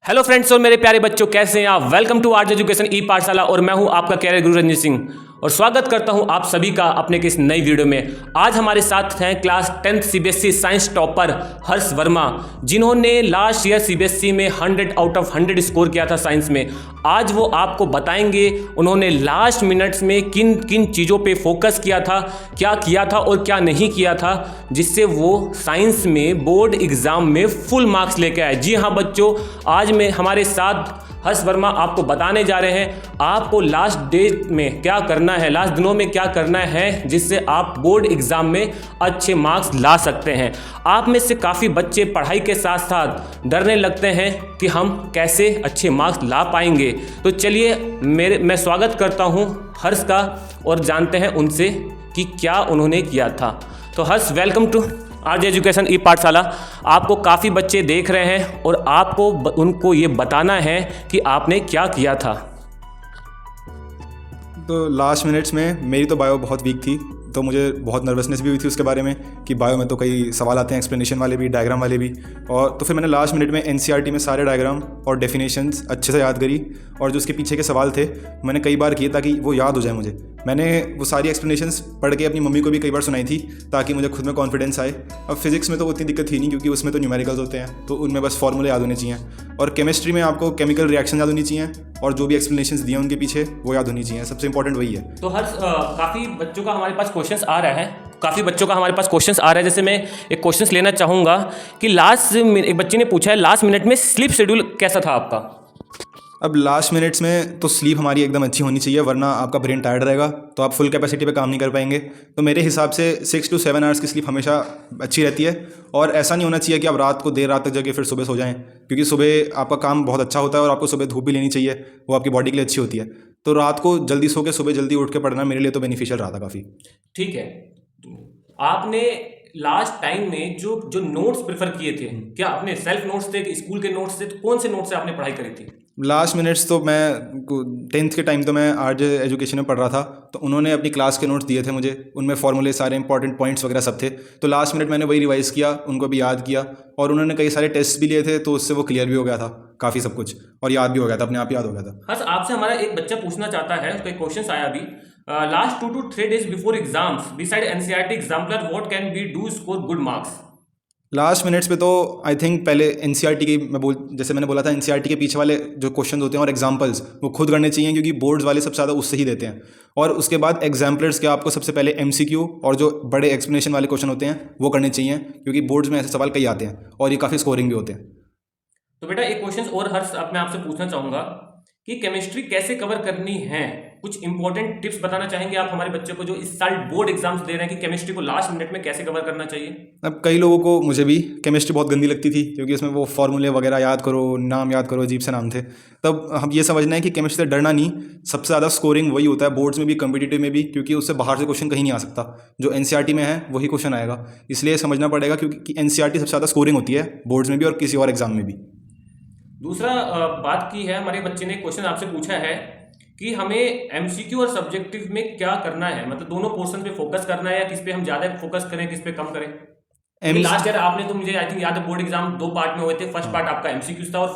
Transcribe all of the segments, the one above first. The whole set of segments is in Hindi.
हेलो फ्रेंड्स और मेरे प्यारे बच्चों, कैसे हैं आप। वेलकम टू आर्ट एजुकेशन ई पाठशाला और मैं हूं आपका कैरियर गुरु रंजीत सिंह और स्वागत करता हूं आप सभी का अपने किस नई वीडियो में। आज हमारे साथ हैं class 10th CBSE science topper Harsh Verma, जिन्होंने लास्ट ईयर सीबीएसई में 100 आउट ऑफ 100 स्कोर किया था साइंस में। आज वो आपको बताएंगे उन्होंने लास्ट मिनट्स में किन किन चीज़ों पे फोकस किया था और क्या नहीं किया था, जिससे वो साइंस में बोर्ड एग्ज़ाम में फुल मार्क्स लेके आए। जी हाँ बच्चों, आज में हमारे साथ हर्ष वर्मा आपको बताने जा रहे हैं आपको लास्ट डे में क्या करना है, लास्ट दिनों में क्या करना है, जिससे आप बोर्ड एग्ज़ाम में अच्छे मार्क्स ला सकते हैं। आप में से काफ़ी बच्चे पढ़ाई के साथ साथ डरने लगते हैं कि हम कैसे अच्छे मार्क्स ला पाएंगे। तो चलिए मैं स्वागत करता हूं हर्ष का और जानते हैं उनसे कि क्या उन्होंने किया था। तो हर्ष, वेलकम टू आर्ट एजुकेशन ई पाठशाला। आपको काफ़ी बच्चे देख रहे हैं और आपको उनको ये बताना है कि आपने क्या किया था। तो लास्ट मिनट्स में मेरी तो बायो बहुत वीक थी, तो मुझे बहुत नर्वसनेस भी हुई थी उसके बारे में कि बायो में तो कई सवाल आते हैं, एक्सप्लेनेशन वाले भी, डायग्राम वाले भी। और तो फिर मैंने लास्ट मिनट में एनसीईआरटी में सारे डायग्राम और डेफिनेशंस अच्छे से याद करी और जो उसके पीछे के सवाल थे मैंने कई बार किए ताकि वो याद हो जाए मुझे। मैंने वो सारी एक्सप्लेनेशंस पढ़ के अपनी मम्मी को भी कई बार सुनाई थी ताकि मुझे खुद में कॉन्फिडेंस आए। अब फिजिक्स में तो उतनी दिक्कत थी नहीं क्योंकि उसमें तो न्यूमेरिकल्स होते हैं, तो उनमें बस फॉर्मूले याद होने चाहिए। और केमिस्ट्री में आपको केमिकल रिएक्शन याद होनी चाहिए और जो भी एक्सप्लेनेशंस दिए उनके पीछे वो याद होनी चाहिए। सबसे इंपॉर्टेंट वही है। तो हर काफ़ी बच्चों का हमारे पास क्वेश्चंस आ रहा है, जैसे मैं एक क्वेश्चंस लेना चाहूँगा कि एक बच्चे ने पूछा है लास्ट मिनट में स्लीप शेड्यूल कैसा था आपका। अब लास्ट मिनट्स में तो स्लीप हमारी एकदम अच्छी होनी चाहिए, वरना आपका ब्रेन टायर्ड रहेगा तो आप फुल कैपेसिटी पे काम नहीं कर पाएंगे। तो मेरे हिसाब से 6 to 7 आवर्स की स्लीप हमेशा अच्छी रहती है। और ऐसा नहीं होना चाहिए कि आप रात को देर रात तक जगह फिर सुबह सो जाएं, क्योंकि सुबह आपका काम बहुत अच्छा होता है और आपको सुबह धूप भी लेनी चाहिए, वो आपकी बॉडी के लिए अच्छी होती है। तो रात को जल्दी सो के सुबह जल्दी उठ के पढ़ना मेरे लिए तो बेनिफिशियल रहा था काफ़ी। ठीक है, आपने लास्ट टाइम में जो नोट्स प्रेफर किए थे, क्या अपने सेल्फ नोट्स थे कि स्कूल के नोट्स थे, तो कौन से नोट्स से आपने पढ़ाई करी थी? लास्ट मिनट्स तो मैं 10th के टाइम तो मैं आर्ट एजुकेशन में पढ़ रहा था, तो उन्होंने अपनी क्लास के नोट्स दिए थे मुझे, उनमें फॉर्मूले सारे इंपॉर्टेंट पॉइंट्स वगैरह सब थे। तो लास्ट मिनट मैंने वही रिवाइज़ किया, उनको भी याद किया और उन्होंने कई सारे टेस्ट भी लिए थे, तो उससे वो क्लियर भी हो गया था काफ़ी सब कुछ और याद भी हो गया था, अपने आप याद हो गया था। हाँ, आपसे हमारा एक बच्चा पूछना चाहता है, उसका एक क्वेश्चन आया अभी, last 2 to 3 days before exams beside NCERT exemplar what can be do score good marks. Last minutes पे तो आई थिंक पहले एनसीईआरटी की जैसे मैंने बोला था, एनसीईआरटी के पीछे वाले जो क्वेश्चन होते हैं और एग्जांपल्स वो खुद करने चाहिए, क्योंकि बोर्ड्स वाले सबसे ज़्यादा उससे ही देते हैं। और उसके बाद एग्जाम्पलर्स के आपको सबसे पहले एमसीक्यू और जो बड़े एक्सप्लेनेशन वाले क्वेश्चन होते हैं वो करने चाहिए, क्योंकि बोर्ड्स में ऐसे सवाल कई आते हैं और ये काफ़ी स्कोरिंग भी होते हैं। तो बेटा एक क्वेश्चन और हर्ष मैं आपसे पूछना चाहूँगा कि केमिस्ट्री कैसे कवर करनी है, कुछ इंपॉर्टेंट टिप्स बताना चाहेंगे आप हमारे बच्चों को जो इस साल बोर्ड एग्जाम्स दे रहे हैं कि केमिस्ट्री को लास्ट मिनट में कैसे कवर करना चाहिए। अब कई लोगों को, मुझे भी केमिस्ट्री बहुत गंदी लगती थी क्योंकि इसमें वो फॉर्मूले वगैरह याद करो, नाम याद करो, अजीब से नाम थे। तब हम ये समझना है कि केमिस्ट्री से डरना नहीं, सबसे ज़्यादा स्कोरिंग वही होता है बोर्ड्स में भी, कम्पिटिटिव में भी, क्योंकि उससे बाहर से क्वेश्चन कहीं नहीं आ सकता। जो एनसीईआरटी में है वही क्वेश्चन आएगा, इसलिए समझना पड़ेगा क्योंकि एनसीईआरटी सबसे ज़्यादा स्कोरिंग होती है बोर्ड्स में भी और किसी और एग्जाम में भी। दूसरा बात की है, हमारे बच्चे ने क्वेश्चन आपसे पूछा है कि हमें एमसीक्यू और सब्जेक्टिव में क्या करना है, मतलब दोनों पोर्शन पे फोकस करना है या किस पे हम ज़्यादा फोकस करें, किस पे कम करें। लास्ट ईयर आपने तो मुझे आई थिंक याद है बोर्ड एग्जाम 2 पार्ट में हुए थे, फर्स्ट पार्ट आपका एमसीक्यू था और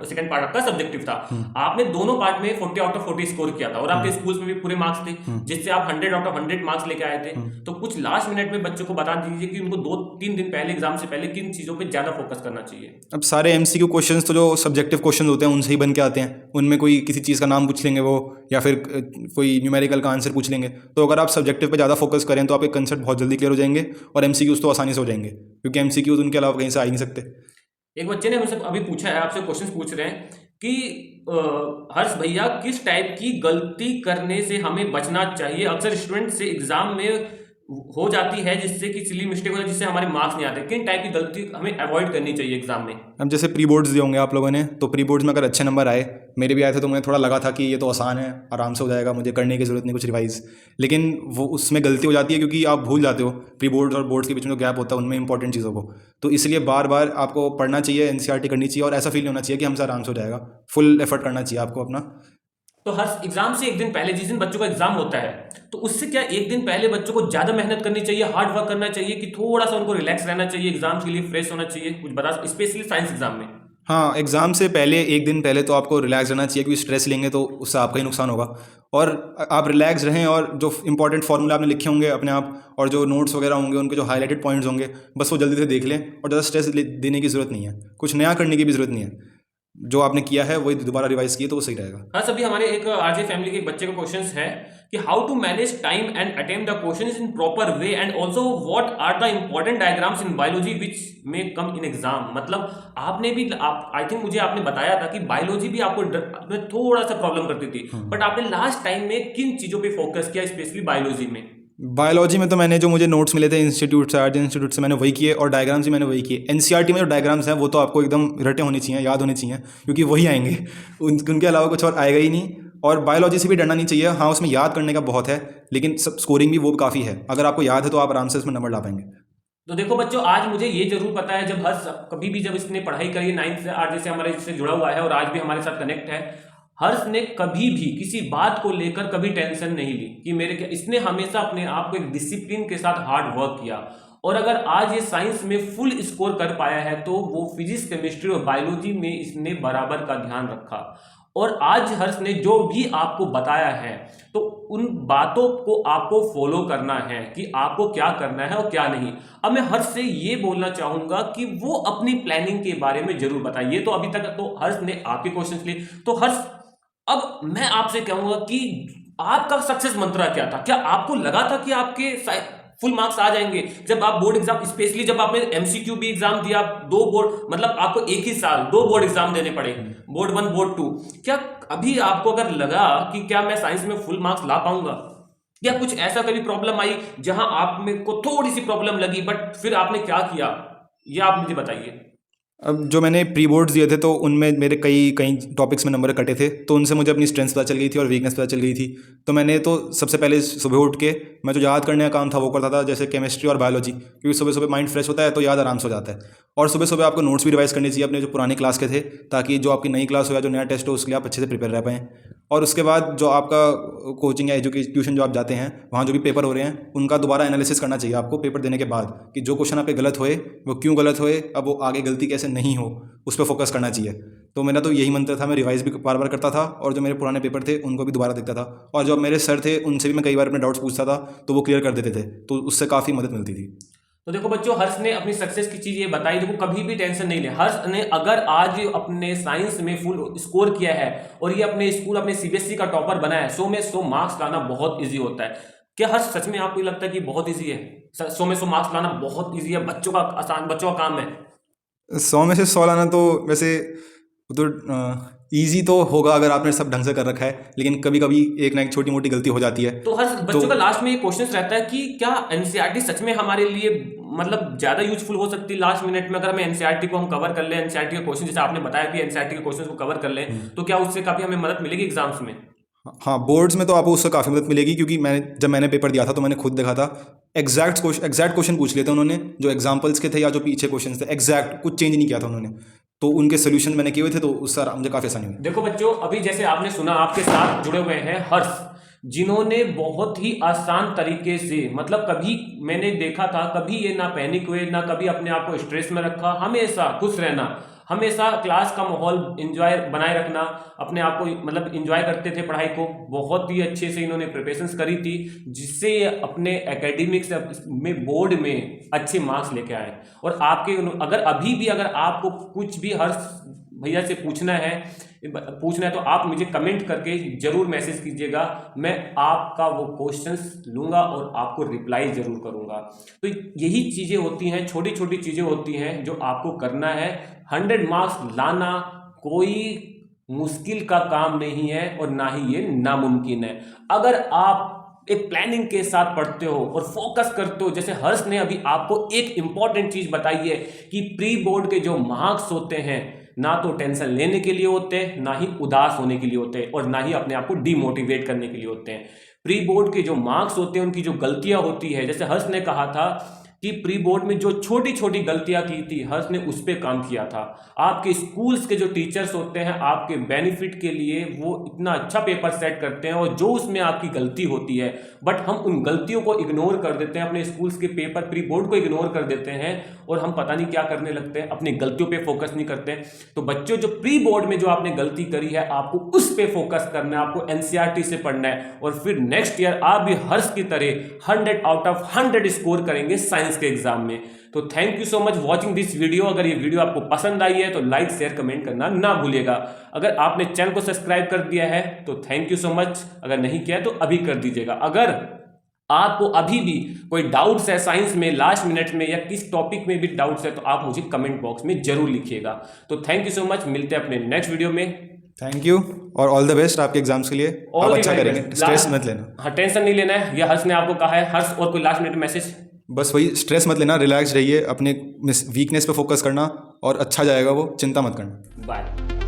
सेकंड पार्ट आपका सब्जेक्टिव था। आपने दोनों पार्ट में 40 आउट ऑफ 40 स्कोर किया था और आपके स्कूल्स में भी पूरे मार्क्स थे, जिससे आप 100 आउट ऑफ 100 मार्क्स लेके आए थे। तो कुछ लास्ट मिनट में बच्चों को बता दीजिए कि उनको 2-3 दिन पहले, एग्जाम से पहले, किन चीज़ों पर ज़्यादा फोकस करना चाहिए। अब सारे एमसीक्यू क्वेश्चंस तो जो सब्जेक्टिव क्वेश्चन होते हैं उनसे ही बन के आते हैं, उनमें कोई किसी चीज़ का नाम पूछ लेंगे वो, या फिर कोई न्यूमेरिकल का आंसर पूछ लेंगे। तो अगर आप सब्जेक्टिव पे ज़्यादा फोकस करें तो आपके कंसेप्ट बहुत जल्दी क्लियर हो जाएंगे और एमसीक्यूज तो आसानी से हो जाएंगे, क्योंकि एमसीक्यूज उनके अलावा कहीं से आ ही नहीं सकते। एक बच्चे ने हमसे अभी पूछा है, आपसे क्वेश्चन पूछ रहे हैं कि हर्ष भैया किस टाइप की गलती करने से हमें बचना चाहिए। अक्सर स्टूडेंट से एग्जाम में हो जाती है जिससे कि सिली मिस्टेक हो जाती है, जिससे हमारे मार्क्स नहीं आते। किन टाइप की गलती हमें अवॉइड करनी चाहिए एग्जाम में। अब जैसे प्री बोर्ड्स दिए होंगे आप लोगों ने, तो प्री बोर्ड्स में अगर अच्छे नंबर आए, मेरे भी आए थे, तो मुझे थोड़ा लगा था कि ये तो आसान है, आराम से हो जाएगा, मुझे करने की ज़रूरत नहीं कुछ रिवाइज़। लेकिन वो उसमें गलती हो जाती है क्योंकि आप भूल जाते हो प्री बोर्ड्स और बोर्ड्स के बीच में जो गैप होता है उनमें इंपॉर्टेंट चीज़ों को। तो इसलिए बार बार आपको पढ़ना चाहिए, एनसीईआरटी करनी चाहिए और ऐसा फील नहीं होना चाहिए कि हमसे आराम से हो जाएगा। फुल एफर्ट करना चाहिए आपको अपना। तो हर एग्जाम से एक दिन पहले, जिस दिन बच्चों का एग्जाम होता है, तो उससे क्या एक दिन पहले बच्चों को ज्यादा मेहनत करनी चाहिए, हार्ड वर्क करना चाहिए, कि थोड़ा सा उनको रिलैक्स रहना चाहिए, एग्जाम के लिए फ्रेश होना चाहिए? कुछ बता, स्पेशली साइंस एग्जाम में। हाँ, एग्ज़ाम से पहले 1 दिन पहले तो आपको रिलैक्स रहना चाहिए, क्योंकि स्ट्रेस लेंगे तो उससे आपका ही नुकसान होगा। और आप रिलैक्स रहें, और जो इंपॉर्टेंट फार्मूला आपने लिखे होंगे अपने आप, और जो नोट्स वगैरह होंगे, उनके जो हाइलाइटेड पॉइंट्स होंगे, बस वो जल्दी से देख लें, और ज़्यादा स्ट्रेस देने की ज़रूरत नहीं है, कुछ नया करने की भी ज़रूरत नहीं है। जो आपने किया है वही दोबारा रिवाइज़ किए तो वो सही रहेगा। हाँ, सभी हमारे एक आरजे फैमिली के एक बच्चे का क्वेश्चन है कि how to manage time and attempt the questions in proper way and also what are the important diagrams in biology which may come in exam. मतलब आपने भी आप आई थिंक मुझे आपने बताया था कि बायोलॉजी भी आपको में थोड़ा सा प्रॉब्लम करती थी, बट आपने लास्ट टाइम में किन चीजों पे फोकस किया स्पेशली बायोलॉजी में? बायोलॉजी में तो मैंने जो मुझे नोट्स मिले थे इंस्टीट्यूट से, आर्ट इंस्टीट्यूट से, मैंने वही किए, और डायग्राम्स भी मैंने वही किए। एनसीईआरटी में जो डायग्राम्स हैं वो तो आपको एकदम रटे होने चाहिए, याद होने चाहिए, क्योंकि वही आएंगे, उनके अलावा कुछ और आएगा ही नहीं। और बायोलॉजी से भी डरना नहीं चाहिए। हाँ, उसमें याद करने का बहुत है, लेकिन सब स्कोरिंग भी वो काफ़ी है। अगर आपको याद है तो आप आराम से उसमें नंबर ला पाएंगे। तो देखो बच्चों, आज मुझे ये जरूर पता है, जब हर्ष कभी भी जब इसने पढ़ाई करी 9th से 8 से हमारे इससे जुड़ा हुआ है और आज भी हमारे साथ कनेक्ट है, हर्ष ने कभी भी किसी बात को लेकर कभी टेंशन नहीं ली कि मेरे क्या, इसने हमेशा अपने आप को एक डिसिप्लिन के साथ हार्ड वर्क किया। और अगर आज ये साइंस में फुल स्कोर कर पाया है तो वो फिजिक्स, केमिस्ट्री और बायोलॉजी में इसने बराबर का ध्यान रखा। और आज हर्ष ने जो भी आपको बताया है, तो उन बातों को आपको फॉलो करना है कि आपको क्या करना है और क्या नहीं। अब मैं हर्ष से ये बोलना चाहूंगा कि वो अपनी प्लानिंग के बारे में जरूर बताइए। तो अभी तक तो हर्ष ने आपके क्वेश्चंस लिए, तो हर्ष अब मैं आपसे कहूंगा कि आपका सक्सेस मंत्र क्या था? क्या आपको लगा था कि आपके फुल मार्क्स आ जाएंगे जब आप बोर्ड एग्जाम, स्पेशली जब आपने एमसीक्यू भी एग्जाम दिया, 2 बोर्ड, मतलब आपको एक ही साल 2 बोर्ड एग्जाम देने पड़े, बोर्ड 1 बोर्ड 2, क्या अभी आपको अगर लगा कि क्या मैं साइंस में फुल मार्क्स ला पाऊंगा, या कुछ ऐसा कभी प्रॉब्लम आई जहां आप में को थोड़ी सी प्रॉब्लम लगी, बट फिर आपने क्या किया, ये आप मुझे बताइए। अब जो मैंने प्री बोर्ड्स दिए थे तो उनमें मेरे कई कई टॉपिक्स में नंबर कटे थे, तो उनसे मुझे अपनी स्ट्रेंथ पता चल गई थी और वीकनेस पता चल गई थी। तो मैंने तो सबसे पहले सुबह उठ के मैं जो याद करने का काम था वो करता था, जैसे केमिस्ट्री और बायोलॉजी, क्योंकि सुबह सुबह माइंड फ्रेश होता है तो याद आराम से हो जाता है। और सुबह सुबह आपको नोट्स भी रिवाइज करने चाहिए अपने जो पुरानी क्लास के थे, ताकि जो आपकी नई क्लास हो या जो नया टेस्ट हो उसके लिए आप अच्छे से प्रिपेयर रह पाएँ। और उसके बाद जो आपका कोचिंग या ट्यूशन जो आप जाते हैं, वहाँ जो भी पेपर हो रहे हैं उनका दोबारा एनालिसिस करना चाहिए आपको पेपर देने के बाद, कि जो क्वेश्चन आपके गलत हुए वो क्यों गलत हुए, अब वो आगे गलती कैसे नहीं हो, उस पर फोकस करना चाहिए। तो मेरा तो यही मंत्र था, मैं रिवाइज भी बार बार करता था, और जो मेरे पुराने पेपर थे उनको भी दोबारा देखता था, और जो मेरे सर थे उनसे भी मैं कई बार अपने डाउट्स पूछता था तो वो क्लियर कर देते थे, तो उससे काफ़ी मदद मिलती थी। तो देखो बच्चों, हर्ष ने अपनी सक्सेस की चीज ये बताई। देखो कभी भी टेंशन नहीं ले। हर्ष ने अगर आज अपने साइंस में फुल स्कोर किया है और ये अपने स्कूल, अपने सीबीएसई का टॉपर बना है, 100 में 100 मार्क्स लाना बहुत इजी होता है। क्या हर्ष सच में आपको लगता है कि बहुत इजी है? 100 में 100 मार्क्स लाना बहुत इजी है, बच्चों का आसान, बच्चों का काम है? 100 में से 100 लाना तो वैसे तो ईजी तो होगा अगर आपने सब ढंग से कर रखा है, लेकिन कभी कभी एक ना एक छोटी मोटी गलती हो जाती है। तो हर बच्चों का लास्ट में ये क्वेश्चन रहता है कि क्या एनसीईआरटी सच में हमारे लिए मतलब ज्यादा यूजफुल हो सकती है लास्ट मिनट में? अगर हमें एनसीईआरटी को हम कवर कर लें, एनसीईआरटी के क्वेश्चन जैसे आपने बताया कि एनसीईआरटी के क्वेश्चन को कवर कर लें, तो क्या उससे काफी हमें मदद मिलेगी एग्जाम्स में? हाँ, बोर्ड्स में तो आपको उससे काफ़ी मदद मिलेगी, क्योंकि जब मैंने पेपर दिया था तो मैंने खुद देखा था, एग्जैक्ट क्वेश्चन पूछ लिए थे उन्होंने, जो एग्जाम्पल्स के थे या जो पीछे क्वेश्चन थे, एग्जैक्ट कुछ चेंज नहीं किया था उन्होंने, तो उनके सोल्यूशन मैंने किए हुए थे, तो उससे मुझे काफ़ी आसानी हुई। देखो बच्चों, अभी जैसे आपने सुना, आपके साथ जुड़े हुए हैं हर्ष, जिन्होंने बहुत ही आसान तरीके से, मतलब कभी मैंने देखा था, कभी ये ना पैनिक हुए, ना कभी अपने आप को स्ट्रेस में रखा, हमेशा खुश रहना, हमेशा क्लास का माहौल एंजॉय बनाए रखना, अपने आप को मतलब एंजॉय करते थे पढ़ाई को। बहुत ही अच्छे से इन्होंने प्रिपरेशंस करी थी, जिससे अपने एकेडमिक्स में बोर्ड में अच्छे मार्क्स लेके आए। और आपके अगर अभी भी अगर आपको कुछ भी हर्ष भैया से पूछना है तो आप मुझे कमेंट करके जरूर मैसेज कीजिएगा, मैं आपका वो क्वेश्चंस लूंगा और आपको रिप्लाई जरूर करूंगा। तो यही चीजें होती हैं, छोटी छोटी चीजें होती हैं जो आपको करना है। 100 मार्क्स लाना कोई मुश्किल का काम नहीं है और ना ही ये नामुमकिन है। अगर आप एक प्लानिंग के साथ पढ़ते हो और फोकस करते हो, जैसे हर्ष ने अभी आपको एक इंपॉर्टेंट चीज बताई है कि प्री बोर्ड के जो मार्क्स होते हैं ना तो टेंशन लेने के लिए होते हैं, ना ही उदास होने के लिए होते हैं, और ना ही अपने आप को डीमोटिवेट करने के लिए होते हैं। प्री बोर्ड के जो मार्क्स होते हैं, उनकी जो गलतियां होती है, जैसे हर्ष ने कहा था कि प्री बोर्ड में जो छोटी छोटी गलतियां की थी हर्ष ने उस पर काम किया था। आपके स्कूल्स के जो टीचर्स होते हैं आपके बेनिफिट के लिए वो इतना अच्छा पेपर सेट करते हैं, और जो उसमें आपकी गलती होती है बट हम उन गलतियों को इग्नोर कर देते हैं, अपने स्कूल्स के पेपर प्री बोर्ड को इग्नोर कर देते हैं और हम पता नहीं क्या करने लगते हैं, अपनी गलतियों पे फोकस नहीं करते। तो बच्चों, जो प्री बोर्ड में जो आपने गलती करी है आपको उस पे फोकस करना है, आपको एनसीईआरटी से पढ़ना है, और फिर नेक्स्ट ईयर आप भी हर्ष की तरह 100 आउट ऑफ 100 स्कोर करेंगे साइंस के एग्जाम में। तो thank you so much watching this video. अगर ये वीडियो आपको पसंद आई है तो लाइक शेयर कमेंट करना ना भूलिएगा। अगर आपने चैनल को सब्सक्राइब कर दिया है तो थैंक यू सो मच, अगर नहीं किया है तो अभी कर दीजिएगा। अगर आपको अभी भी कोई डाउट्स है साइंस में, लास्ट मिनट में, या किस टॉपिक में भी डाउट्स है तो आप मुझे कमेंट बॉक्स में जरूर लिखिएगा। तो थैंक यू सो मच, मिलते हैं अपने नेक्स्ट वीडियो में। थैंक यू और ऑल द बेस्ट आपके एग्जाम्स के लिए। आप अच्छा करेंगे, स्ट्रेस मत लेना। हाँ, टेंशन नहीं लेना है, यह हर्ष ने आपको कहा है। हर्ष, और कोई लास्ट मिनट मैसेज? बस वही, स्ट्रेस मत लेना, रिलैक्स रहिए, अपने वीकनेस पे फोकस करना और अच्छा जाएगा वो, चिंता मत करना। बाय।